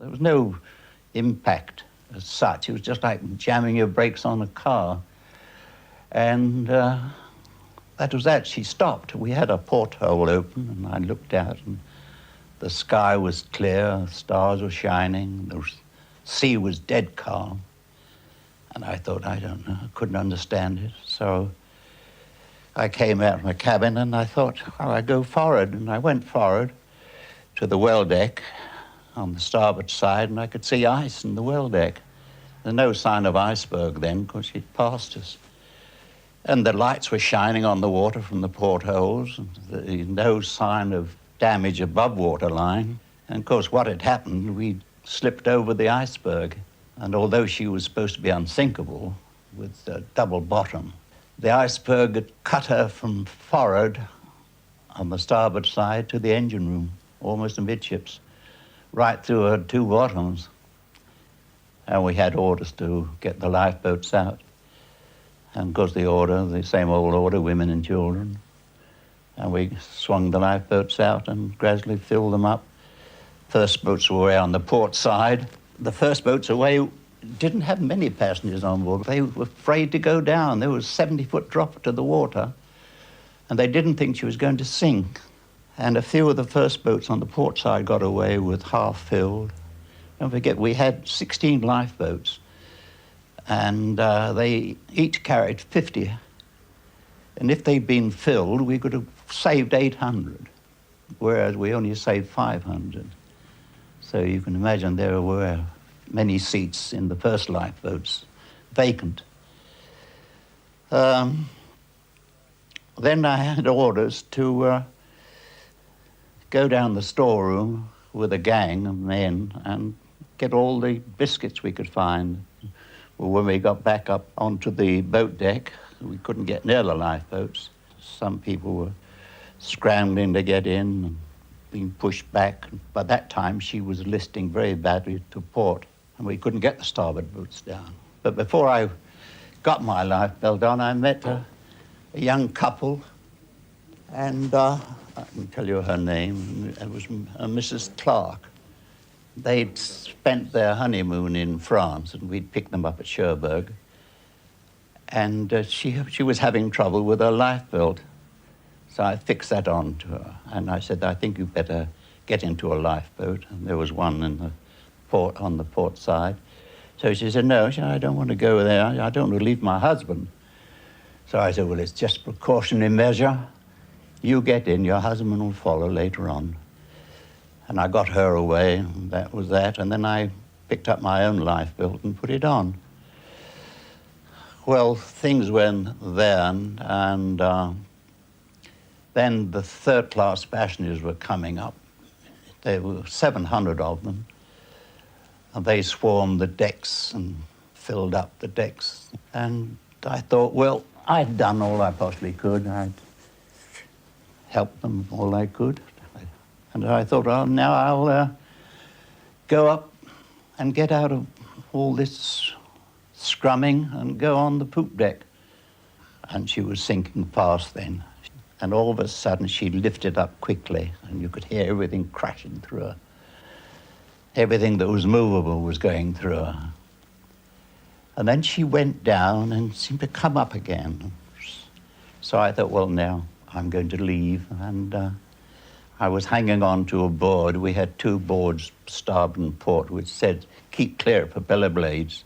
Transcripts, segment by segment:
There was no impact as such. It was just like jamming your brakes on a car. And that was that. She stopped. We had a porthole open, and I looked out, and the sky was clear, the stars were shining, the sea was dead calm. And I thought, I don't know, I couldn't understand it. So I came out of my cabin, and I thought, well, I'd go forward. And I went forward to the well deck on the starboard side, and I could see ice in the well deck. There's no sign of iceberg then, because she'd passed us. And the lights were shining on the water from the portholes, and no sign of damage above waterline. And of course, what had happened, we'd slipped over the iceberg. And although she was supposed to be unsinkable with a double bottom, the iceberg had cut her from forward on the starboard side to the engine room, almost amidships, right through her two bottoms. And we had orders to get the lifeboats out. And of course the same old order, women and children. And we swung the lifeboats out and gradually filled them up. First boats were away on the port side. The first boats away didn't have many passengers on board. They were afraid to go down. There was a 70-foot drop to the water, and they didn't think she was going to sink. And a few of the first boats on the port side got away with half filled. Don't forget, we had 16 lifeboats, and they each carried 50. And if they'd been filled, we could have saved 800, whereas we only saved 500. So you can imagine there were many seats in the first lifeboats vacant. Then I had orders to go down the storeroom with a gang of men and get all the biscuits we could find. Well, when we got back up onto the boat deck, we couldn't get near the lifeboats. Some people were scrambling to get in and being pushed back. By that time, she was listing very badly to port, and we couldn't get the starboard boats down. But before I got my lifebelt on, I met a young couple, and I can tell you her name. It was Mrs. Clark. They'd spent their honeymoon in France, and we'd picked them up at Cherbourg. And she was having trouble with her lifebelt. So I fixed that on to her. And I said, I think you better get into a lifeboat. And there was one in the port, on the port side. So she said, no, I don't want to go there. I don't want to leave my husband. So I said, well, it's just a precautionary measure. You get in, your husband will follow later on. And I got her away, and that was that. And then I picked up my own lifebelt and put it on. Well, things went then, and then the third-class passengers were coming up. There were 700 of them, and they swarmed the decks and filled up the decks. And I thought, well, I'd done all I possibly could. I'd helped them all I could. And I thought, well, now I'll go up and get out of all this scrumming and go on the poop deck. And she was sinking fast then. And all of a sudden, she lifted up quickly, and you could hear everything crashing through her. Everything that was movable was going through her. And then she went down and seemed to come up again. So I thought, well, now I'm going to leave. And I was hanging on to a board. We had two boards, starboard and port, which said, keep clear of propeller blades.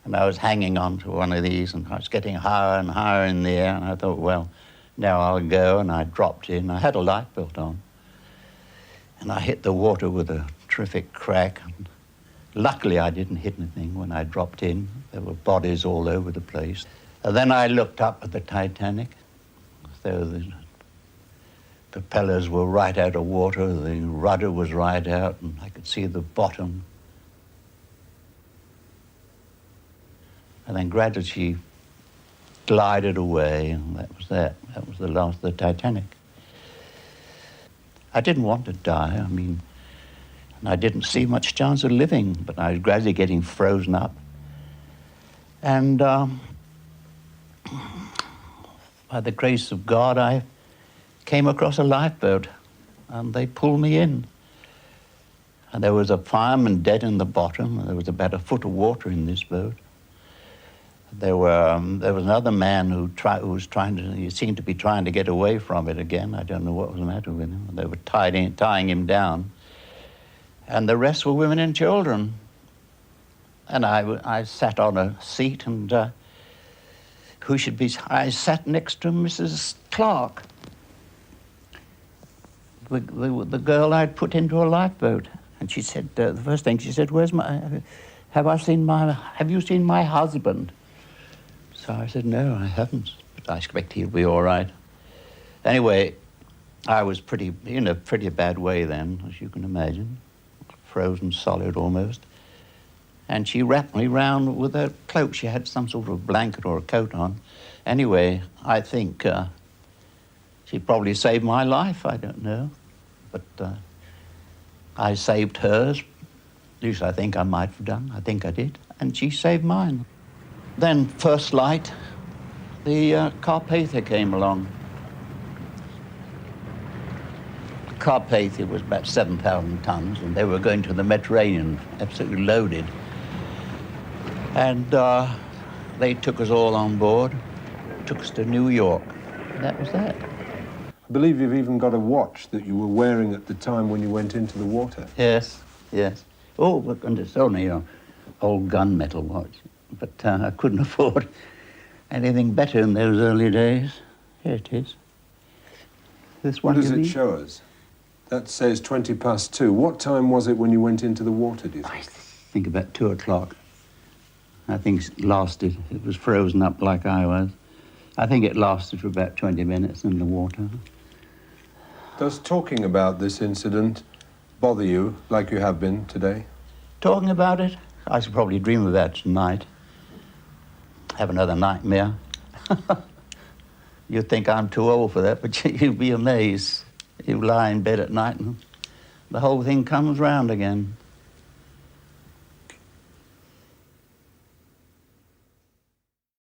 And I was hanging on to one of these, and I was getting higher and higher in the air. And I thought, well, now I'll go. And I dropped in. I had a lifebelt on. And I hit the water with a terrific crack. And luckily, I didn't hit anything when I dropped in. There were bodies all over the place. And then I looked up at the Titanic. So the propellers were right out of water. The rudder was right out, and I could see the bottom. And then gradually she glided away, and that was that. That was the last of the Titanic. I didn't want to die, and I didn't see much chance of living, but I was gradually getting frozen up. And by the grace of God, I came across a lifeboat, and they pulled me in. And there was a fireman dead in the bottom, and there was about a foot of water in this boat. There was another man who was trying to, he seemed to be trying to get away from it again. I don't know what was the matter with him. They were tying him down. And the rest were women and children. And I sat on a seat, and I sat next to Mrs. Clark, the girl I'd put into a lifeboat. And she said, the first thing she said, have you seen my husband? So I said, no, I haven't, but I expect he'll be all right. Anyway, I was in a pretty bad way then, as you can imagine, frozen solid almost. And she wrapped me round with a cloak. She had some sort of blanket or a coat on. Anyway, I think she probably saved my life, I don't know. But I saved hers. At least I think I might have done. I think I did. And she saved mine. Then, first light, the Carpathia came along. The Carpathia was about 7,000 tons, and they were going to the Mediterranean, absolutely loaded. And they took us all on board, took us to New York. And that was that. I believe you've even got a watch that you were wearing at the time when you went into the water. Yes, yes. Oh, and it's only an old gunmetal watch. But I couldn't afford anything better in those early days. Here it is. This one. What does it show us? That says 2:20. What time was it when you went into the water, do you think? I think about 2 o'clock. I think it lasted. It was frozen up like I was. I think it lasted for about 20 minutes in the water. Does talking about this incident bother you like you have been today? Talking about it? I should probably dream about it tonight. Have another nightmare. You'd think I'm too old for that, but you'd be amazed. You lie in bed at night and the whole thing comes round again.